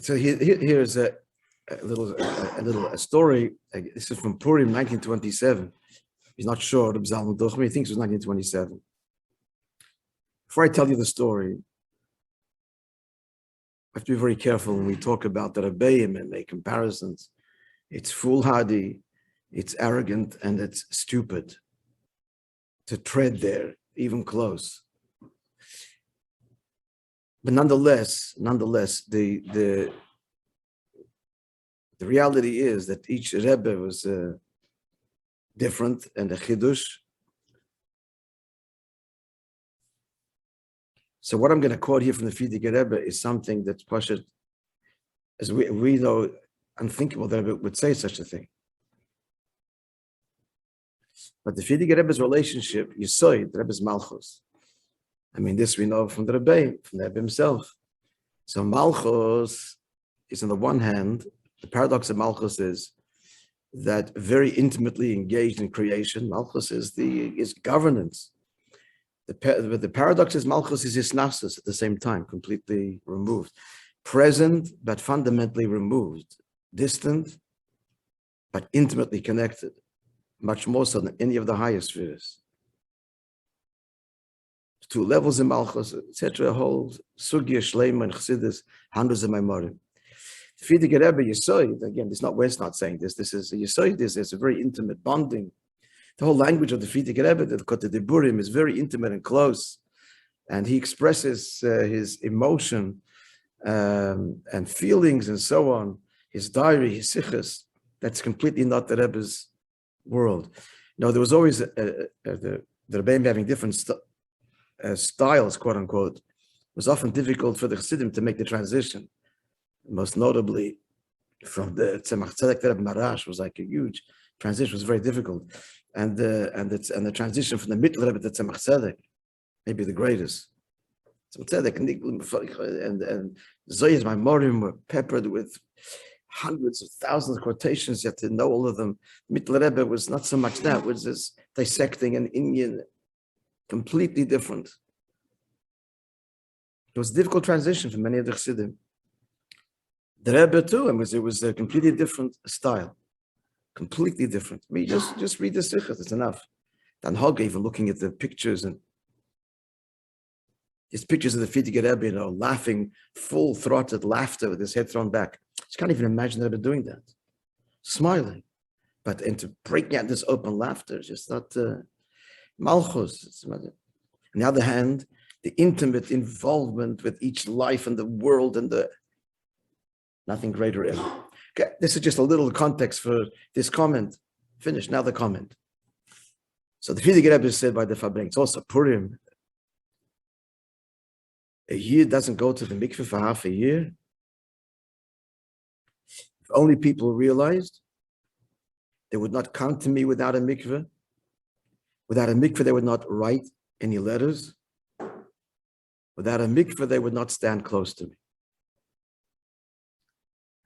So here's a story. This is from Purim, 1927. He's not sure. He thinks it was 1927. Before I tell you the story, I have to be very careful when we talk about the Rabbeim and make comparisons. It's foolhardy, it's arrogant, and it's stupid to tread there, even close. But nonetheless, the reality is that each Rebbe was different and a chidush. So what I'm going to quote here from the Chassidic Rebbe is something that's Pashat, as we know, unthinkable that Rebbe would say such a thing. But the Chassidic Rebbe's relationship, you saw it, the Rebbe's Malchus. I mean, this we know from the Rabbi, from the Rebbe himself. So Malchus is on the one hand, the paradox of Malchus is that very intimately engaged in creation. Malchus is governance. The paradox is Malchus is Isnasus at the same time, completely removed. Present, but fundamentally removed. Distant, but intimately connected. Much more so than any of the highest spheres. 2 levels in Malchus, etc. A whole Sugya, Shleima, and Chassidus, hundreds of Maimorim. The Chassidic Rebbe, Yisoid, again, we're not saying this. This is Yisoid. This is a very intimate bonding. The whole language of the Chassidic Rebbe, the Kote Diburim, is very intimate and close, and he expresses his emotion and feelings and so on. His diary, his sichos. That's completely not the Rebbe's world. There was always the Rebbeim having different styles, quote unquote. It was often difficult for the Chassidim to make the transition. Most notably, from the Tzemach Tzedek to Rebbe Marash was like a huge transition. Was very difficult, and the transition from the Mittel Rebbe to Tzemach Tzedek, maybe the greatest. Tzemach Tzedek and Zoyas Maimorim were peppered with hundreds of thousands of quotations. You had to know all of them. Mittel Rebbe was not so much that; was just dissecting an Indian, completely different. It was a difficult transition for many of the Chassidim. The Rebbe too, it was a completely different style, completely different. I mean, just read the Sichos, it's enough. Dan Hogge, even looking at the pictures and his pictures of the Chassidic Rebbe, laughing, full-throated laughter with his head thrown back. You can't even imagine the Rebbe doing that, smiling, but into breaking out this open laughter, just not Malchus. On the other hand, the intimate involvement with each life and the world and nothing greater ever. Okay, this is just a little context for this comment. Finished, now the comment. So the Chassidic Rebbe said by the Fabrenk, it's also Purim. A year doesn't go to the mikveh for half a year. If only people realized they would not come to me without a mikveh. Without a mikveh, they would not write any letters. Without a mikveh, they would not stand close to me.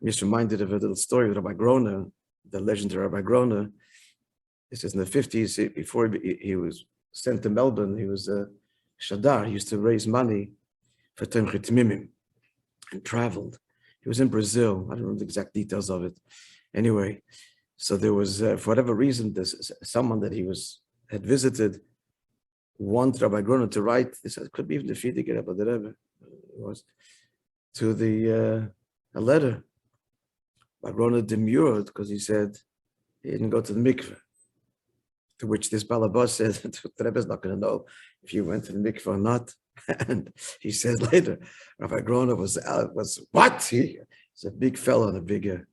I'm just reminded of a little story with Rabbi Groner, the legendary Rabbi Groner. This is in the 50s, before he was sent to Melbourne, he was a Shadar. He used to raise money for Tomchei Tmimim and traveled. He was in Brazil. I don't know the exact details of it. Anyway, so there was, for whatever reason, someone that he had visited wanted Rabbi Groner to write, this could be even the Chassidic Rebbe, the Rebbe was, to a letter. Rabbi Groner demurred because he said he didn't go to the mikveh. To which this Balabas said, the Rebbe's not going to know if you went to the mikveh or not. And he said later, Rabbi Groner was what? He's a big fellow and a bigger,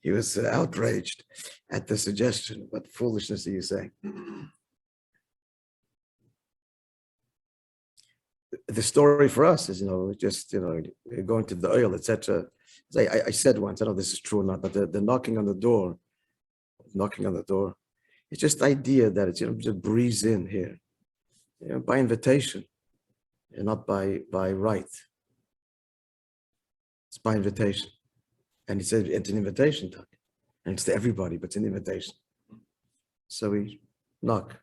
he was outraged at the suggestion. What foolishness are you saying? The story for us is, just, going to the oil, etc. I said once, I don't know if this is true or not, but the knocking on the door, it's just the idea that it's, just breeze in here, by invitation, and not by right. It's by invitation. And he said it's an invitation, and it's to everybody, but it's an invitation. So we knock.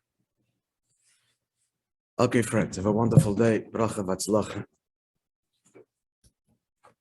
Okay, friends, have a wonderful day. Bracha v'atzlacha.